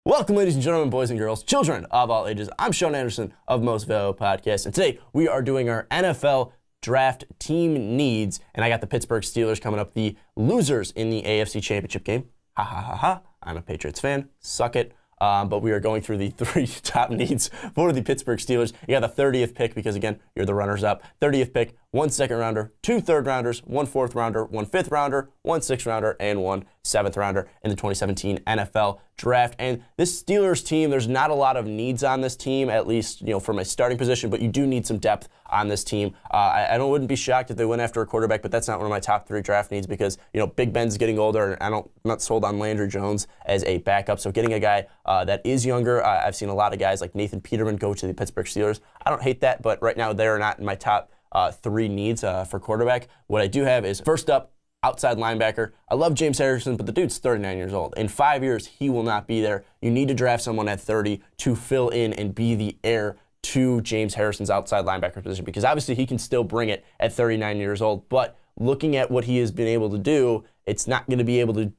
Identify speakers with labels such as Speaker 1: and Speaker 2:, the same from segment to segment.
Speaker 1: Welcome, ladies and gentlemen, boys and girls, children of all ages. I'm Sean Anderson of Most Valuable Podcast, and today we are doing our NFL draft team needs, and I got the Pittsburgh Steelers coming up, the losers in the AFC Championship game. Ha ha ha ha. I'm a Patriots fan. Suck it. But we are going through the three top needs for the Pittsburgh Steelers. You got the 30th pick because, again, you're the runners-up. 30th pick, 1 second-rounder, 2 third-rounders, 1 fourth-rounder, 1 fifth-rounder, 1 sixth-rounder, and 1 seventh-rounder in the 2017 NFL Draft. And this Steelers team, there's not a lot of needs on this team, at least from a starting position, but you do need some depth on this team. I wouldn't be shocked if they went after a quarterback, but that's not one of my top 3 draft needs because, Big Ben's getting older, and I'm not sold on Landry Jones as a backup. So getting a guy that is younger, I've seen a lot of guys like Nathan Peterman go to the Pittsburgh Steelers. I don't hate that, but right now they're not in my top 3 needs for quarterback. What I do have is, first up, outside linebacker. I love James Harrison, but the dude's 39 years old. In 5 years, he will not be there. You need to draft someone at 30 to fill in and be the heir to James Harrison's outside linebacker position, because obviously he can still bring it at 39 years old, but looking at what he has been able to do, he's not going to be able to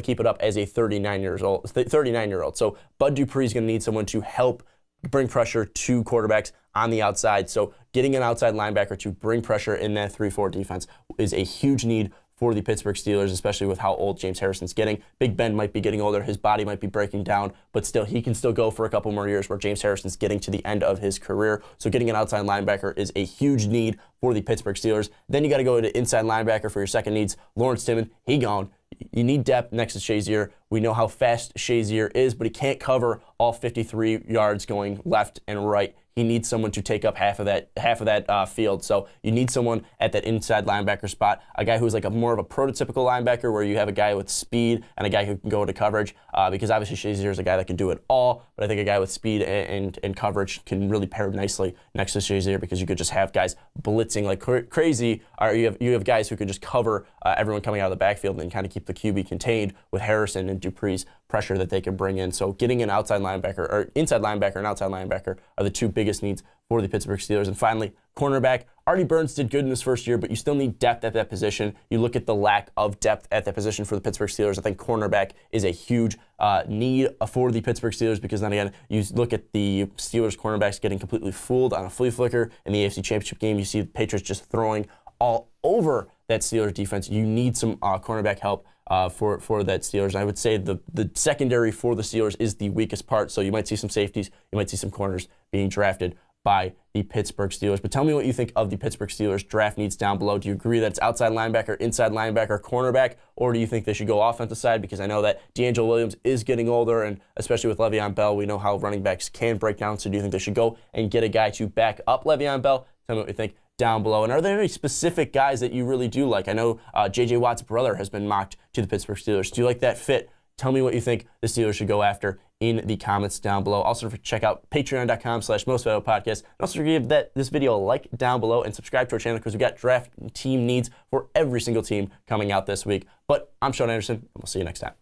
Speaker 1: keep it up as a 39-year-old. So Bud Dupree is going to need someone to help bring pressure to quarterbacks on the outside. So getting an outside linebacker to bring pressure in that 3-4 defense is a huge need for the Pittsburgh Steelers, especially with how old James Harrison's getting. Big Ben might be getting older, his body might be breaking down, but still, he can still go for a couple more years where James Harrison's getting to the end of his career. So getting an outside linebacker is a huge need for the Pittsburgh Steelers. Then you got to go to inside linebacker for your second needs. Lawrence Timmons, he gone. You need depth next to Shazier. We know how fast Shazier is, but he can't cover all 53 yards going left and right. He needs someone to take up half of that field. So you need someone at that inside linebacker spot, a guy who's like more of a prototypical linebacker where you have a guy with speed and a guy who can go into coverage, because obviously Shazier is a guy that can do it all, but I think a guy with speed and coverage can really pair nicely next to Shazier, because you could just have guys blitzing like crazy, or you have guys who could just cover everyone coming out of the backfield and kind of keep the QB contained with Harrison and Dupree's pressure that they can bring in. So getting an outside linebacker, or inside linebacker and outside linebacker, are the 2 biggest needs for the Pittsburgh Steelers. And finally, cornerback. Artie Burns did good in his first year, but you still need depth at that position. You look at the lack of depth at that position for the Pittsburgh Steelers. I think cornerback is a huge need for the Pittsburgh Steelers, because then again, you look at the Steelers cornerbacks getting completely fooled on a flea flicker in the AFC Championship game. You see the Patriots just throwing all over that Steelers defense. You need some cornerback help for that Steelers. And I would say the secondary for the Steelers is the weakest part. So you might see some safeties, you might see some corners being drafted by the Pittsburgh Steelers. But tell me what you think of the Pittsburgh Steelers draft needs down below. Do you agree that it's outside linebacker, inside linebacker, cornerback, or do you think they should go offensive side? Because I know that D'Angelo Williams is getting older, and especially with Le'Veon Bell, we know how running backs can break down. So do you think they should go and get a guy to back up Le'Veon Bell? Tell me what you think down below. And are there any specific guys that you really do like? I know J.J. Watt's brother has been mocked to the Pittsburgh Steelers. Do you like that fit? Tell me what you think the Steelers should go after in the comments down below. Also, check out patreon.com/mostvaluablepodcast. And also give this video a like down below and subscribe to our channel, because we got draft team needs for every single team coming out this week. But I'm Sean Anderson, and we'll see you next time.